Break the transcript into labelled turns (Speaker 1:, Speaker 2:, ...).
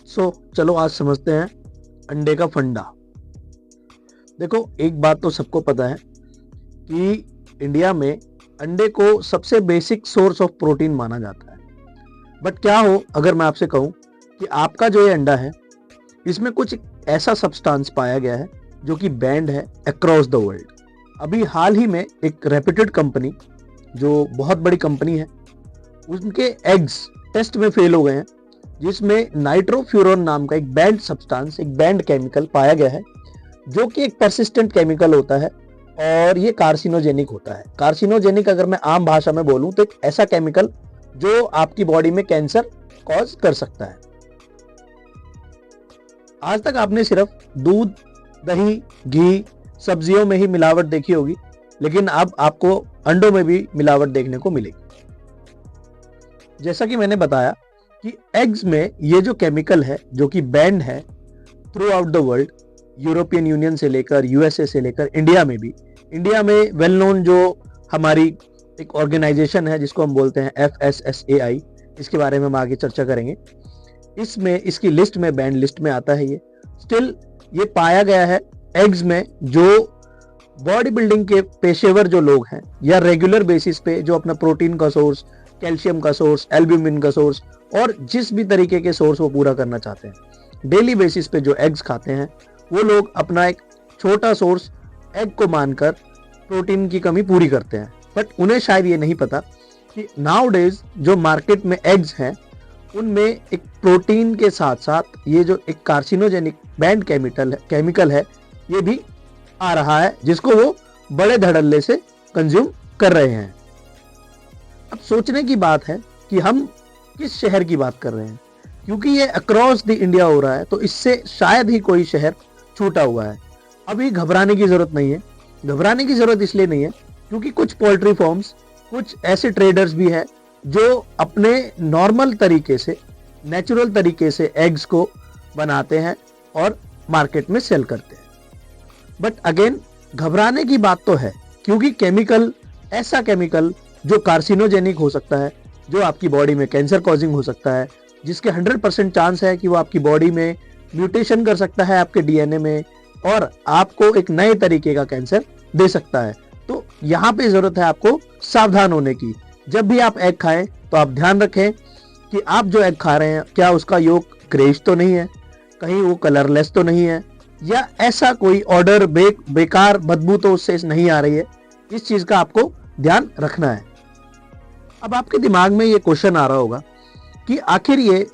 Speaker 1: चलो आज समझते हैं अंडे का फंडा। देखो, एक बात तो सबको पता है कि इंडिया में अंडे को सबसे बेसिक सोर्स ऑफ प्रोटीन माना जाता है। बट क्या हो अगर मैं आपसे कहूं कि आपका जो ये अंडा है इसमें कुछ ऐसा सब्सटेंस पाया गया है जो कि बैंड है अक्रॉस द वर्ल्ड। अभी हाल ही में एक रेप्यूटेड कंपनी, जो बहुत बड़ी कंपनी है, उनके एग्स टेस्ट में फेल हो गए हैं जिसमें नाइट्रोफ्यूरॉन नाम का एक बैंड सब्सटेंस, एक बैंड केमिकल पाया गया है जो कि एक परसिस्टेंट केमिकल होता है और ये कार्सिनोजेनिक होता है। कार्सिनोजेनिक अगर मैं आम भाषा में बोलूं तो एक ऐसा केमिकल जो आपकी बॉडी में कैंसर कॉज कर सकता है। आज तक आपने सिर्फ दूध, दही, घी, सब्जियों में ही मिलावट देखी होगी, लेकिन अब आपको अंडों में भी मिलावट देखने को मिलेगी। जैसा कि मैंने बताया कि एग्स में ये जो केमिकल है जो कि बैंड है through out the world, European union से लेकर यूएसए से लेकर इंडिया में भी। इंडिया में वेल नोन जो हमारी एक ऑर्गेनाइजेशन है जिसको हम बोलते हैं FSSAI, इसके बारे में हम आगे चर्चा करेंगे। इसमें इसकी लिस्ट में, बैंड लिस्ट में आता है ये। स्टिल ये पाया गया है एग्स में जो बॉडी बिल्डिंग के पेशेवर जो लोग हैं या रेगुलर बेसिस पे जो अपना प्रोटीन का सोर्स, कैल्शियम का सोर्स, एल्ब्यूमिन का सोर्स और जिस भी तरीके के सोर्स वो पूरा करना चाहते हैं, डेली बेसिस पे जो एग्स खाते हैं वो लोग अपना एक छोटा सोर्स एग को मानकर प्रोटीन की कमी पूरी करते हैं। बट उन्हें शायद ये नहीं पता कि नाउ डेज जो मार्केट में एग्स हैं उनमें एक प्रोटीन के साथ साथ ये जो एक कार्सिनोजेनिक बैंड केमिकल है ये भी आ रहा है जिसको वो बड़े धड़ल्ले से कंज्यूम कर रहे हैं। अब सोचने की बात है कि हम किस शहर की बात कर रहे हैं, क्योंकि ये अक्रॉस द इंडिया हो रहा है तो इससे शायद ही कोई शहर छूटा हुआ है। अभी घबराने की जरूरत नहीं है। घबराने की जरूरत इसलिए नहीं है क्योंकि कुछ पोल्ट्री फार्म्स, कुछ ऐसे ट्रेडर्स भी हैं जो अपने नॉर्मल तरीके से, नेचुरल तरीके से एग्स को बनाते हैं और मार्केट में सेल करते हैं। बट अगेन घबराने की बात तो है क्योंकि केमिकल, ऐसा केमिकल जो कार्सिनोजेनिक हो सकता है, जो आपकी बॉडी में कैंसर कॉजिंग हो सकता है, जिसके 100% चांस है कि वो आपकी बॉडी में म्यूटेशन कर सकता है आपके डीएनए में और आपको एक नए तरीके का कैंसर दे सकता है। तो यहाँ पे जरूरत है आपको सावधान होने की। जब भी आप एग खाएं तो आप ध्यान रखें कि आप जो एग खा रहे हैं क्या उसका योग ग्रेज तो नहीं है, कहीं वो कलरलेस तो नहीं है, या ऐसा कोई ऑर्डर बेकार बदबू तो उससे नहीं आ रही है। इस चीज का आपको ध्यान रखना है। अब आपके दिमाग में ये क्वेश्चन आ रहा होगा कि आखिर ये